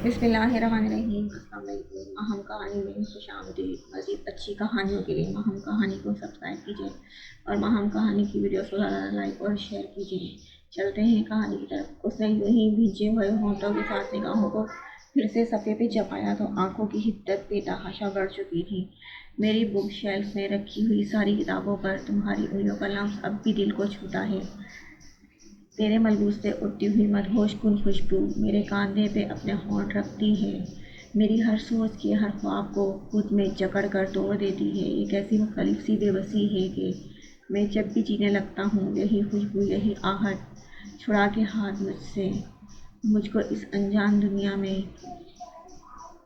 بسم اللہ الرحمن الرحیم۔ السلام علیکم۔ اہم کہانی میں خوش آمدید۔ مزید اچھی کہانیوں کے لیے مہم کہانی کو سبسکرائب کیجیے اور مہم کہانی کی ویڈیوز کو زیادہ لائک اور شیئر کیجیے۔ چلتے ہیں کہانی کی طرف۔ اس نے یوں ہی بھیجے ہوئے ہونٹوں کے ساتھ نگاہوں کو پھر سے صفحے پہ چپایا تو آنکھوں کی حدت بے تحاشا بڑھ چکی تھی۔ میری بک شیلف میں رکھی ہوئی ساری کتابوں پر تمہاری انگلیوں کا لمس اب بھی دل کو چھوتا ہے۔ تیرے ملبوس سے اڑتی ہوئی مدہوش کن خوشبو میرے کاندھے پہ اپنے ہونٹ رکھتی ہے، میری ہر سوچ کے ہر خواب کو خود میں جکڑ کر توڑ دیتی ہے۔ ایک ایسی مختلف سی بے بسی ہے کہ میں جب بھی جینے لگتا ہوں یہی خوشبو، یہی آہٹ چھڑا کے ہاتھ مجھ کو اس انجان دنیا میں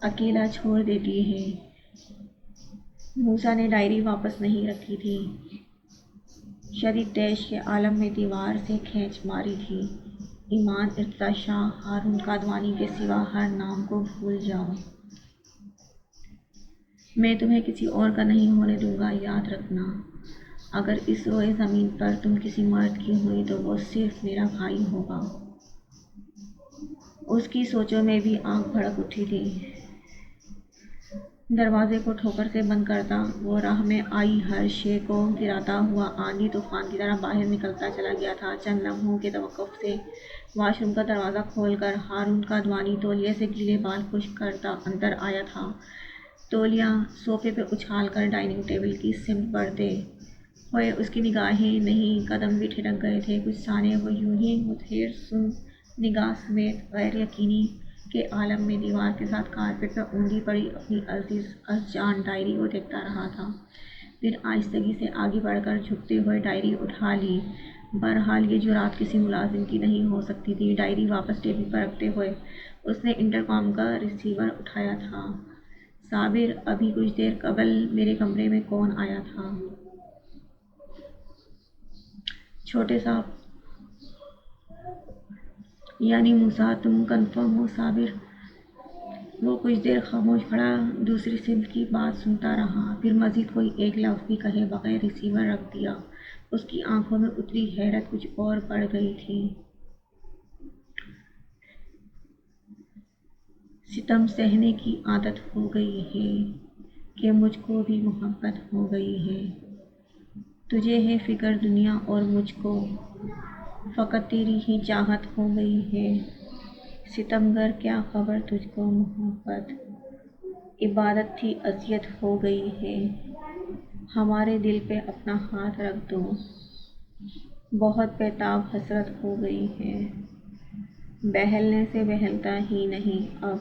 اکیلا چھوڑ دیتی ہے۔ موسیٰ نے ڈائری واپس نہیں رکھی تھی، شدید طیش کے عالم میں دیوار سے کھینچ ماری تھی۔ ایمان ارتضیٰ شاہ ہارون کادوانی کے سوا ہر نام کو بھول جاؤ، میں تمہیں کسی اور کا نہیں ہونے دوں گا۔ یاد رکھنا، اگر اس روئے زمین پر تم کسی مرد کی ہوئی تو وہ صرف میرا بھائی ہوگا۔ اس کی سوچوں میں بھی آگ بھڑک اٹھی تھی۔ دروازے کو ٹھوکر سے بند کرتا وہ راہ میں آئی ہر شے کو گراتا ہوا آندھی طوفان کی طرح باہر نکلتا چلا گیا تھا۔ چند لمحوں کے توقف سے واش روم کا دروازہ کھول کر ہارون کادوانی تولیے سے گیلے بال خشک کرتا اندر آیا تھا۔ تولیہ صوفے پہ اچھال کر ڈائننگ ٹیبل کی سمت بڑھتے ہوئے اس کی نگاہیں نہیں قدم بھی ٹھنک گئے تھے۔ کچھ ثانیے وہ یوں ہی متحیر سن نگاہ سمیت غیر یقینی کے عالم میں دیوار کے ساتھ کارپیٹ پہ اونگی پڑی اپنی عزیز جان ڈائری کو دیکھتا رہا تھا، پھر آہستگی سے آگے بڑھ کر جھکتے ہوئے ڈائری اٹھا لی۔ بہرحال یہ جرات کسی ملازم کی نہیں ہو سکتی تھی۔ ڈائری واپس ٹیبل پر رکھتے ہوئے اس نے انٹرکام کا ریسیور اٹھایا تھا۔ صابر، ابھی کچھ دیر قبل میرے کمرے میں کون آیا تھا؟ چھوٹے صاحب، یعنی موسیٰ، تم کنفرم ہو؟ صابر وہ کچھ دیر خاموش کھڑا دوسری سمت کی بات سنتا رہا، پھر مزید کوئی ایک لفظ بھی کہے بغیر ریسیور رکھ دیا۔ اس کی آنکھوں میں اتری حیرت کچھ اور بڑھ گئی تھی۔ ستم سہنے کی عادت ہو گئی ہے کہ مجھ کو بھی محبت ہو گئی ہے۔ تجھے ہے فکر دنیا اور مجھ کو فقط تیری ہی چاہت ہو گئی ہے۔ ستمگر کیا خبر تجھ کو محبت عبادت تھی اذیت ہو گئی ہے۔ ہمارے دل پہ اپنا ہاتھ رکھ دو، بہت بے تاب حسرت ہو گئی ہے۔ بہلنے سے بہلتا ہی نہیں اب،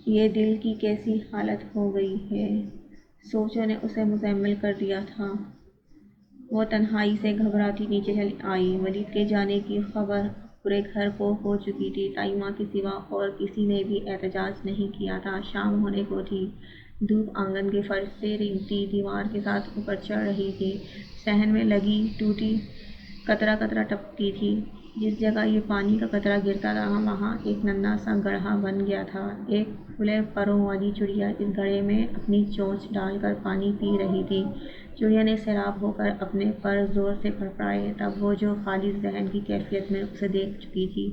یہ دل کی کیسی حالت ہو گئی ہے۔ سوچوں نے اسے مزمل کر دیا تھا۔ وہ تنہائی سے گھبراتی نیچے چلی آئی۔ ولید کے جانے کی خبر پورے گھر کو ہو چکی تھی۔ تائمہ کے سوا اور کسی نے بھی احتجاج نہیں کیا تھا۔ شام ہونے کو تھی، دھوپ آنگن کے فرش سے رینگتی دیوار کے ساتھ اوپر چڑھ رہی تھی، صحن میں لگی ٹوٹی قطرہ قطرہ ٹپکتی تھی۔ جس جگہ یہ پانی کا قطرہ گرتا تھا وہاں ایک ننھا سا گڑھا بن گیا تھا۔ ایک کھلے پروں والی چڑیا اس گڑھے میں اپنی چونچ ڈال کر پانی پی رہی تھی۔ چڑیا نے سیراب ہو کر اپنے پر زور سے پھڑپڑائے، تب وہ جو خالص ذہن کی کیفیت میں اسے دیکھ چکی تھی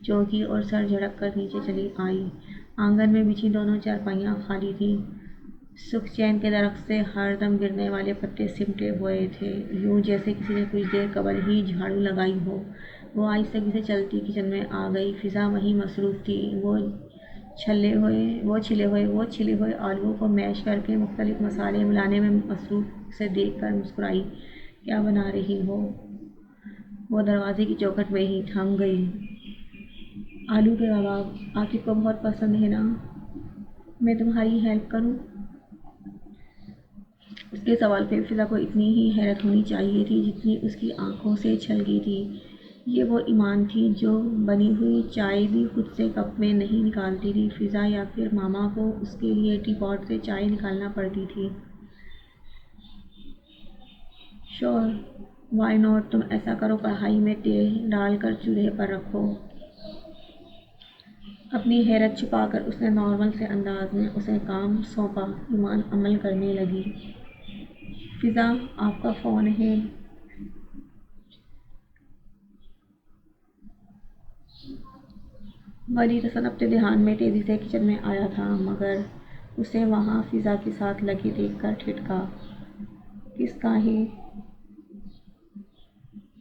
چونکی اور سر جھٹک کر نیچے چلی آئی۔ آنگن میں بچھی دونوں چارپائیاں خالی تھیں۔ سکھ چین کے درخت سے ہر دم گرنے والے پتے سمٹے ہوئے تھے، یوں جیسے کسی نے کچھ دیر قبل ہی جھاڑو لگائی ہو۔ وہ آہستگی سے چلتی کچن میں آ گئی۔ فضا وہیں مصروف تھی۔ وہ چھلے ہوئے آلوؤں کو میش کر کے مختلف مسالے ملانے میں مصروف اسے دیکھ کر مسکرائی۔ کیا بنا رہی ہو؟ وہ دروازے کی چوکھٹ میں ہی تھم گئی۔ آلو کے کباب عاقب کو بہت پسند ہے نا؟ میں تمہاری ہیلپ کروں؟ اس کے سوال پہ فضا کو اتنی ہی حیرت ہونی چاہیے تھی جتنی اس کی آنکھوں سے چھلکی تھی۔ یہ وہ ایمان تھی جو بنی ہوئی چائے بھی خود سے کپ میں نہیں نکالتی تھی۔ فضا یا پھر ماما کو اس کے لیے ٹی پاٹ سے چائے نکالنا پڑتی تھی۔ شور، وائی ناٹ، تم ایسا کرو کڑھائی میں تیل ڈال کر چولہے پر رکھو۔ اپنی حیرت چھپا کر اس نے نارمل سے انداز میں اسے کام سونپا۔ ایمان عمل کرنے لگی۔ فضا، آپ کا فون ہے۔ ولید حسن اپنے دھیان میں تیزی سے کچن میں آیا تھا، مگر اسے وہاں فضا کے ساتھ لگے دیکھ کر ٹھٹکا۔ کس کا ہے؟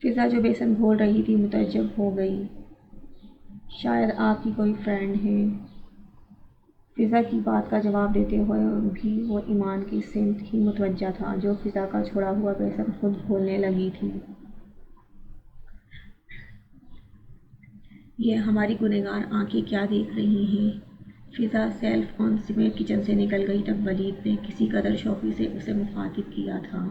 فضا جو بیسن گھول رہی تھی متعجب ہو گئی۔ شاید آپ کی کوئی فرینڈ ہے۔ فضا کی بات کا جواب دیتے ہوئے بھی وہ ایمان کی سمت ہی متوجہ تھا، جو فضا کا چھوڑا ہوا بیسن خود گھولنے لگی تھی۔ یہ ہماری گنہگار آنکھیں کیا دیکھ رہی ہیں؟ فضا سیلف آن سمیت کچن سے نکل گئی تب ولید نے کسی قدر شوخی سے اسے مخاطب کیا تھا۔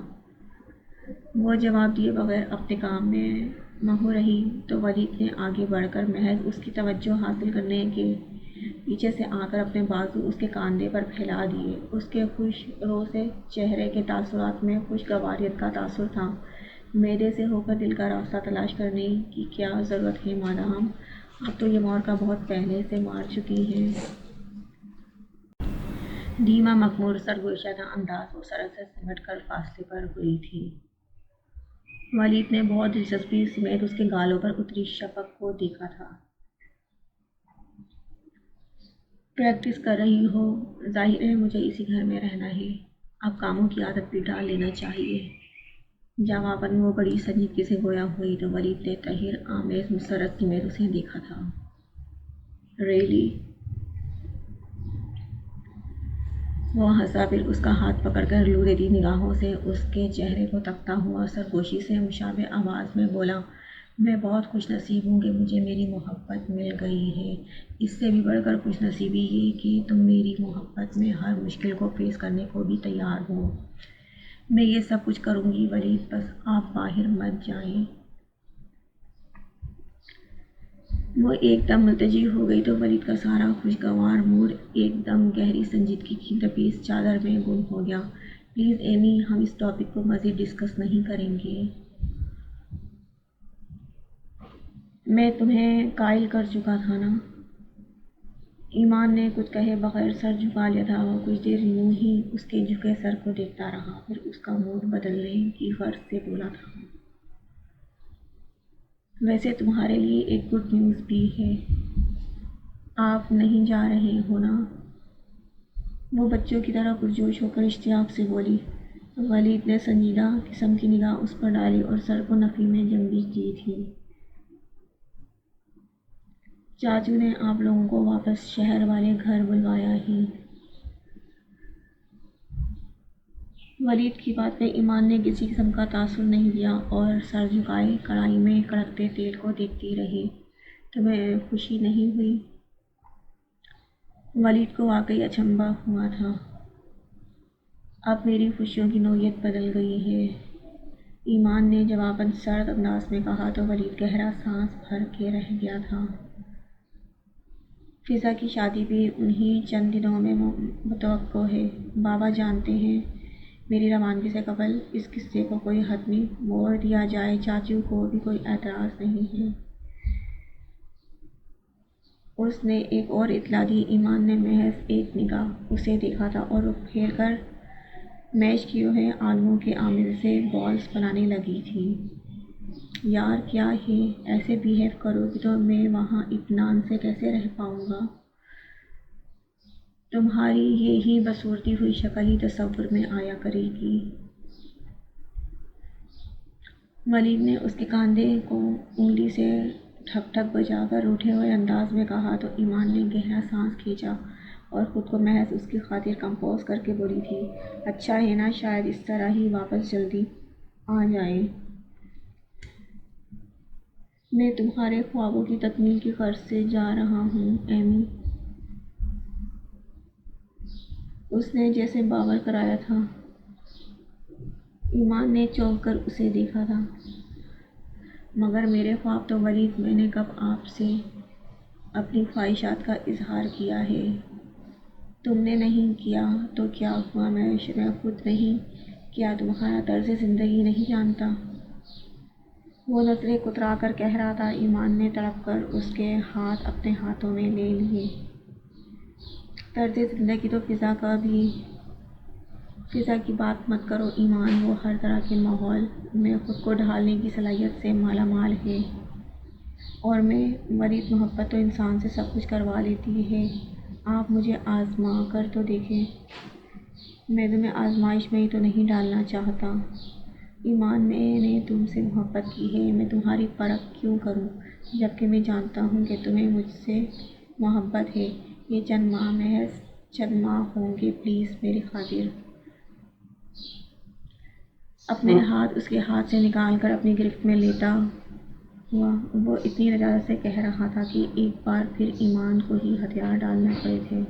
وہ جواب دیے بغیر اپنے کام میں مہو رہی تو ولید نے آگے بڑھ کر محض اس کی توجہ حاصل کرنے کے پیچھے سے آ کر اپنے بازو اس کے کاندھے پر پھیلا دیے۔ اس کے خوش رو سے چہرے کے تاثرات میں خوشگواریت کا تاثر تھا۔ معدے سے ہو کر دل کا راستہ تلاش کرنے کی کیا ضرورت ہے مادام، آپ تو یہ مورکا بہت پہلے سے مار چکی ہیں۔ دھیما مخمور سرگوشادہ انداز وہ سڑک سے سمٹ کر فاصلے پر ہوئی تھی۔ ولید نے بہت دلچسپی سمیت اس کے گالوں پر اتری شفق کو دیکھا تھا۔ پریکٹس کر رہی ہو؟ ظاہر ہے مجھے اسی گھر میں رہنا ہے، اب کاموں کی عادت بھی ڈال لینا چاہیے۔ جواباً وہ بڑی سنجیدگی سے گویا ہوئی تو ولید نے تحیر آمیز مسرت سمیت اسے دیکھا تھا۔ ریئلی؟ وہ ہنسا، پھر اس کا ہاتھ پکڑ کر لوریدی نگاہوں سے اس کے چہرے کو تکتا ہوا سرگوشی سے مشابہ آواز میں بولا، میں بہت خوش نصیب ہوں کہ مجھے میری محبت مل گئی ہے۔ اس سے بھی بڑھ کر خوش نصیبی یہ کہ تم میری محبت میں ہر مشکل کو فیس کرنے کو بھی تیار ہو۔ میں یہ سب کچھ کروں گی ولید، بس آپ باہر مت جائیں۔ وہ ایک دم ملتجی ہو گئی تو ولید کا سارا خوشگوار موڈ ایک دم گہری سنجیدگی کی نفیس چادر میں گم ہو گیا۔ پلیز ایمی، ہم اس ٹاپک کو مزید ڈسکس نہیں کریں گے۔ میں تمہیں قائل کر چکا تھا نا۔ ایمان نے کچھ کہے بغیر سر جھکا لیا تھا۔ وہ کچھ دیر یوں ہی اس کے جھکے سر کو دیکھتا رہا، پھر اس کا موڈ بدلنے کی غرض سے بولا تھا، ویسے تمہارے لیے ایک گڈ نیوز بھی ہے، آپ نہیں جا رہے ہو نا؟ وہ بچوں کی طرح پرجوش ہو کر اشتیاق سے بولی۔ ولید نے سنجیدہ قسم کی نگاہ اس پر ڈالی اور سر کو نفی میں جنبش دی تھی۔ چاچو نے آپ لوگوں کو واپس شہر والے گھر بلوایا ہے۔ ولید کی بات میں ایمان نے کسی قسم کا تاثر نہیں دیا اور سر جھکائے کڑاہی میں کڑکتے تیل کو دیکھتی رہی۔ تمہیں خوشی نہیں ہوئی؟ ولید کو واقعی اچنبھا ہوا تھا۔ اب میری خوشیوں کی نوعیت بدل گئی ہے، ایمان نے جواباً سرد انداز میں کہا تو ولید گہرا سانس بھر کے رہ گیا تھا۔ فضا کی شادی بھی انہی چند دنوں میں متوقع ہے۔ بابا جانتے ہیں میری روانگی سے قبل اس قصے کو کوئی حتمی موڑ دیا جائے، چاچو کو بھی کوئی اعتراض نہیں ہے۔ اس نے ایک اور اطلاع دی۔ ایمان نے محض ایک نگاہ اسے دیکھا تھا اور رخ پھیر کر میش کیے ہوئے آلووں کے آمل سے بالز بنانے لگی تھی۔ یار کیا ہے، ایسے بیہیو کرو گی تو میں وہاں اطمینان سے کیسے رہ پاؤں گا؟ تمہاری یہی بصورتی ہوئی شکل ہی تصور میں آیا کرے گی۔ ولید نے اس کے کاندھے کو انگلی سے ٹھک ٹھک بجا کر روٹھے ہوئے انداز میں کہا تو ایمان نے گہرا سانس کھینچا اور خود کو محض اس کی خاطر کمپوز کر کے بولی تھی، اچھا ہے نا، شاید اس طرح ہی واپس جلدی آ جائیں۔ میں تمہارے خوابوں کی تکمیل کی غرض سے جا رہا ہوں ایمی۔ اس نے جیسے باور کرایا تھا۔ ایمان نے چونک کر اسے دیکھا تھا۔ مگر میرے خواب تو ولید، میں نے کب آپ سے اپنی خواہشات کا اظہار کیا ہے؟ تم نے نہیں کیا تو کیا ہوا، میں خود نہیں کیا، تمہارا طرز زندگی نہیں جانتا؟ وہ نظریں کترا کر کہہ رہا تھا۔ ایمان نے تڑپ کر اس کے ہاتھ اپنے ہاتھوں میں لے لیے۔ طرز زندگی تو فضا کا بھی۔ فضا کی بات مت کرو ایمان، وہ ہر طرح کے ماحول میں خود کو ڈھالنے کی صلاحیت سے مالا مال ہے۔ اور میں مریض محبت تو انسان سے سب کچھ کروا لیتی ہے، آپ مجھے آزما کر تو دیکھیں، میں تمہیں آزمائش میں ہی تو نہیں ڈالنا چاہتا۔ ایمان میں نے تم سے محبت کی ہے، میں تمہاری پرکھ کیوں کروں جبکہ میں جانتا ہوں کہ تمہیں مجھ سے محبت ہے۔ یہ چند ماہ محض چند ماہ ہوں گے، پلیز میری خاطر۔ اپنے ہاتھ اس کے ہاتھ سے نکال کر اپنی گرفت میں لیتا ہوا وہ اتنی لجاجت سے کہہ رہا تھا کہ ایک بار پھر ایمان کو ہی ہتھیار ڈالنے پڑے تھے۔